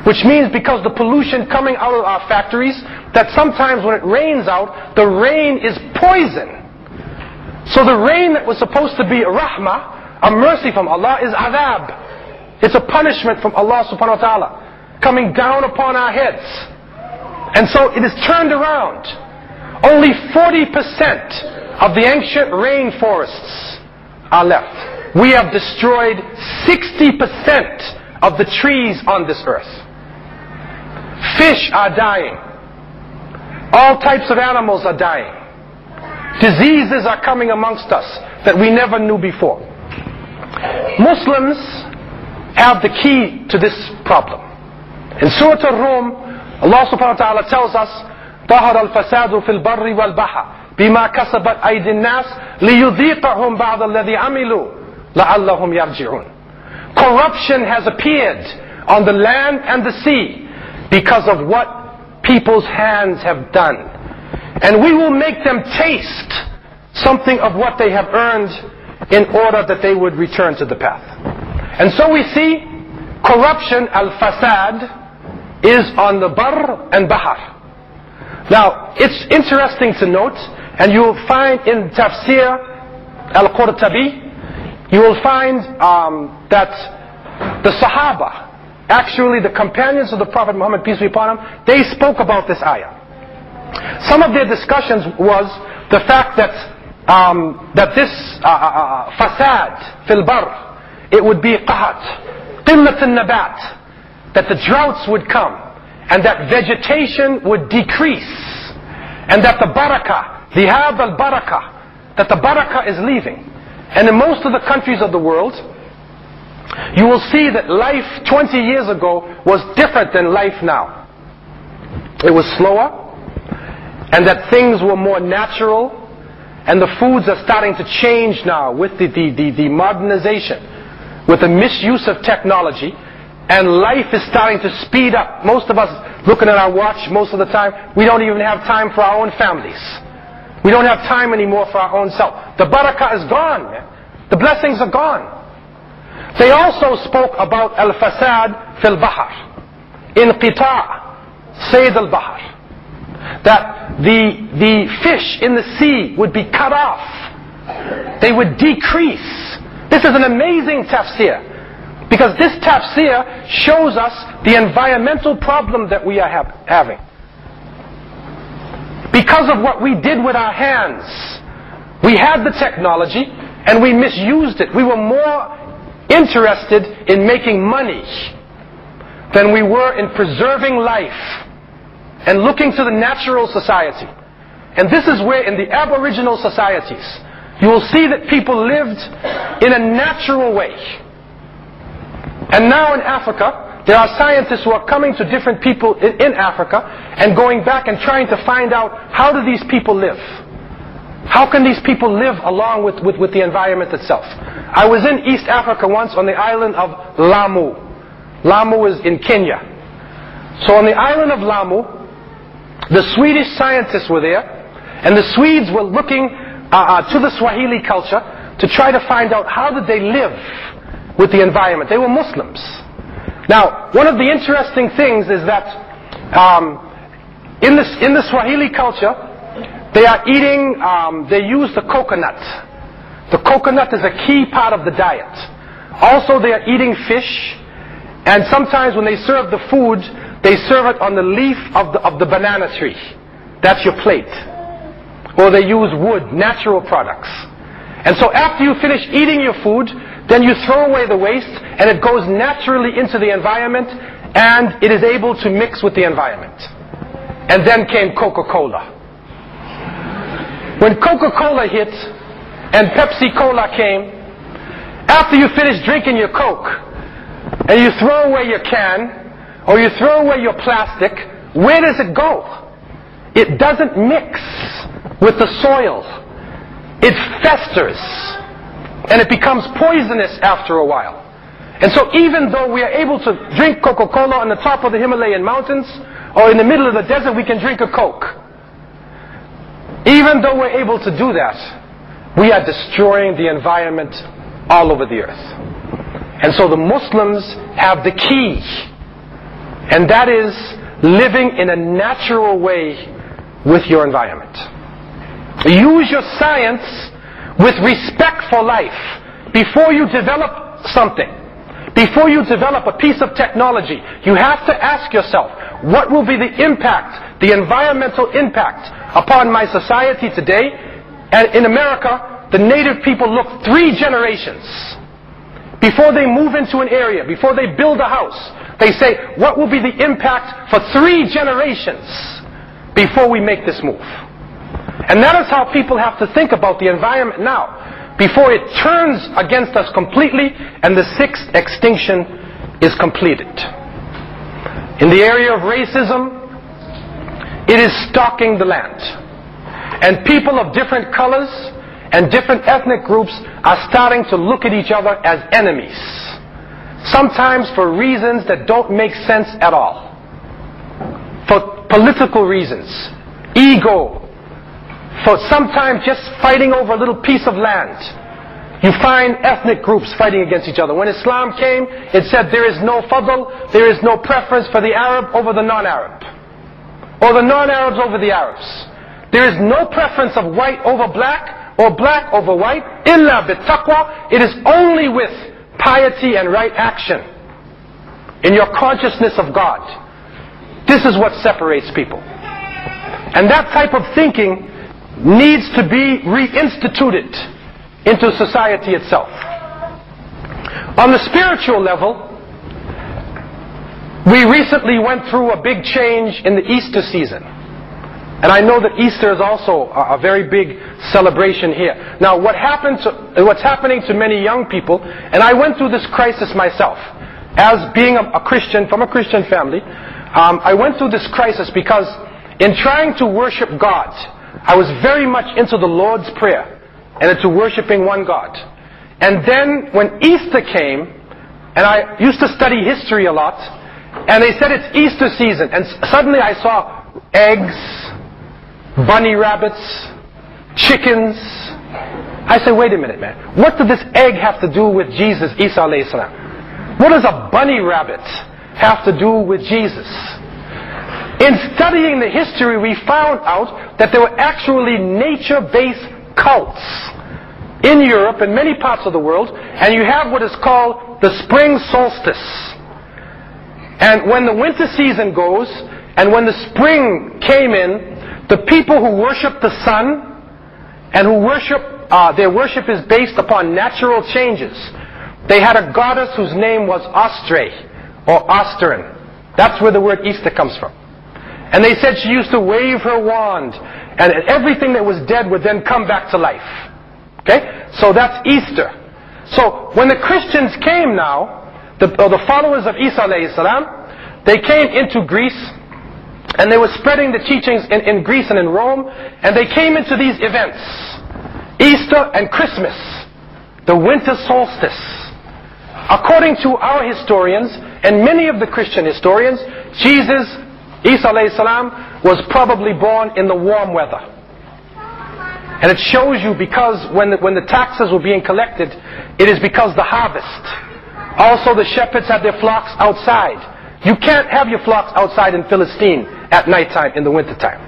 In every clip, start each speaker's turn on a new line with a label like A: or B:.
A: Which means because the pollution coming out of our factories, that sometimes when it rains out, the rain is poison. So the rain that was supposed to be rahmah, a mercy from Allah, is adhab. It's a punishment from Allah subhanahu wa ta'ala, coming down upon our heads. And so it is turned around. Only 40% of the ancient rainforests are left. We have destroyed 60% of the trees on this earth. Fish are dying. All types of animals are dying. Diseases are coming amongst us that we never knew before. Muslims have the key to this problem. In Surah Al-Rum, Allah subhanahu wa ta'ala tells us, ظهر الفساد في البر والبحر بما كسبت أيدي الناس ليذيقهم بعض الذي عملوا لعلهم يرجعون. Corruption has appeared on the land and the sea because of what people's hands have done. And we will make them taste something of what they have earned in order that they would return to the path. And so we see corruption, al-fasad, is on the bar and bahar. Now, it's interesting to note, and you will find in Tafsir al-Qurtabi, you will find that the Sahaba, actually the companions of the Prophet Muhammad, peace be upon him, they spoke about this ayah. Some of their discussions was the fact that this fasad fil bar, it would be qahat, qillat al-nabat, that the droughts would come, and that vegetation would decrease, and that the barakah, dhihab al-barakah, that the barakah is leaving. And in most of the countries of the world, you will see that life 20 years ago was different than life now. It was slower, and that things were more natural, and the foods are starting to change now with the modernization, with the misuse of technology, and life is starting to speed up. Most of us, looking at our watch most of the time, we don't even have time for our own families. We don't have time anymore for our own self. The barakah is gone, man. The blessings are gone. They also spoke about al-fasad fil bahar, inqita' sayd al-bahar, that the fish in the sea would be cut off. They would decrease. This is an amazing tafsir, because this tafsir shows us the environmental problem that we are having. Because of what we did with our hands, we had the technology and we misused it. We were more interested in making money than we were in preserving life and looking to the natural society. And this is where in the aboriginal societies, you will see that people lived in a natural way. And now in Africa, there are scientists who are coming to different people in Africa and going back and trying to find out, how do these people live? How can these people live along with the environment itself? I was in East Africa once on the island of Lamu. Lamu is in Kenya. So on the island of Lamu, the Swedish scientists were there, and the Swedes were looking to the Swahili culture to try to find out how did they live with the environment. They were Muslims. Now, one of the interesting things is that in the Swahili culture, they are eating, they use the coconut. The coconut is a key part of the diet. Also, they are eating fish, and sometimes when they serve the food, they serve it on the leaf of the banana tree. That's your plate. Or they use wood, natural products. And so after you finish eating your food, then you throw away the waste, and it goes naturally into the environment, and it is able to mix with the environment. And then came Coca-Cola. When Coca-Cola hit, and Pepsi-Cola came, after you finish drinking your Coke, and you throw away your can, or you throw away your plastic, where does it go? It doesn't mix with the soil. It festers, and it becomes poisonous after a while. And so even though we are able to drink Coca-Cola on the top of the Himalayan mountains, or in the middle of the desert, we can drink a Coke. Even though we're able to do that, we are destroying the environment all over the earth. And so the Muslims have the key. And that is living in a natural way with your environment. Use your science with respect for life. Before you develop something, before you develop a piece of technology, you have to ask yourself, what will be the impact, the environmental impact upon my society today? And in America, the native people look 3 generations. Before they move into an area, before they build a house, they say, what will be the impact for 3 generations before we make this move? And that is how people have to think about the environment now, before it turns against us completely and the 6th extinction is completed. In the area of racism, it is stalking the land. And people of different colors and different ethnic groups are starting to look at each other as enemies. Sometimes for reasons that don't make sense at all. For political reasons, ego, for sometimes just fighting over a little piece of land. You find ethnic groups fighting against each other. When Islam came, it said there is no fadl, there is no preference for the Arab over the non-Arab, or the non-Arabs over the Arabs. There is no preference of white over black, or black over white. Illa bit-taqwa. It is only with piety and right action in your consciousness of God. This is what separates people. And that type of thinking needs to be reinstituted into society itself. On the spiritual level, we recently went through a big change in the Easter season. And I know that Easter is also a very big celebration here. Now, what's happening to many young people, and I went through this crisis myself, as being a Christian, from a Christian family, I went through this crisis because in trying to worship God, I was very much into the Lord's Prayer and into worshiping one God. And then when Easter came, and I used to study history a lot, and they said it's Easter season, and suddenly I saw eggs, bunny rabbits, chickens. I said, wait a minute, man. What did this egg have to do with Jesus, Isa alayhi salam? What does a bunny rabbit have to do with Jesus? In studying the history, we found out that there were actually nature-based cults in Europe and many parts of the world, and you have what is called the spring solstice. And when the winter season goes, and when the spring came in, the people who worship the sun, and who worship, their worship is based upon natural changes. They had a goddess whose name was Ostre, or Ostern. That's where the word Easter comes from. And they said she used to wave her wand, and everything that was dead would then come back to life. Okay? So that's Easter. So when the Christians came now, the followers of Isa alayhi salam, they came into Greece, and they were spreading the teachings in Greece and in Rome, and they came into these events. Easter and Christmas, the winter solstice. According to our historians, and many of the Christian historians, Jesus, Isa alayhi salam, was probably born in the warm weather. And it shows you because when the taxes were being collected, it is because the harvest. Also the shepherds had their flocks outside. You can't have your flocks outside in Philistine at nighttime in the wintertime.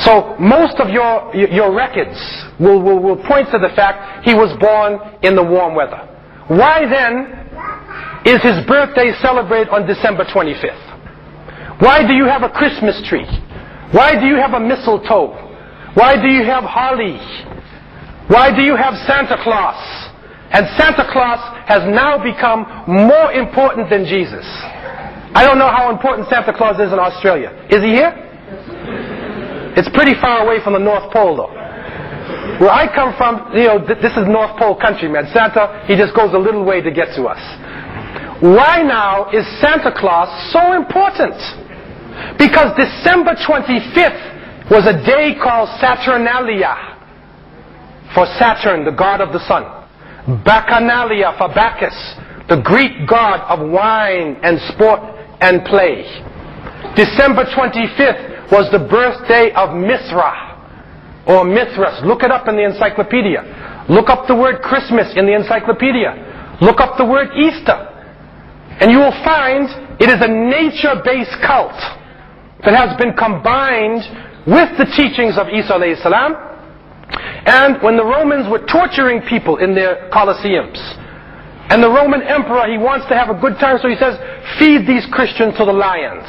A: So most of your records will point to the fact he was born in the warm weather. Why then is his birthday celebrated on December 25th? Why do you have a Christmas tree? Why do you have a mistletoe? Why do you have holly? Why do you have Santa Claus? And Santa Claus has now become more important than Jesus. I don't know how important Santa Claus is in Australia. Is he here? It's pretty far away from the North Pole though. Where I come from, this is North Pole country, man. Santa, he just goes a little way to get to us. Why now is Santa Claus so important? Because December 25th was a day called Saturnalia, for Saturn, the god of the sun. Bacchanalia, for Bacchus, the Greek god of wine and sport and play. December 25th was the birthday of Mithra, or Mithras. Look it up in the encyclopedia. Look up the word Christmas in the encyclopedia. Look up the word Easter. And you will find it is a nature-based cult that has been combined with the teachings of Isa alayhi salam. And when the Romans were torturing people in their colosseums, and the Roman emperor, he wants to have a good time, so he says, feed these Christians to the lions.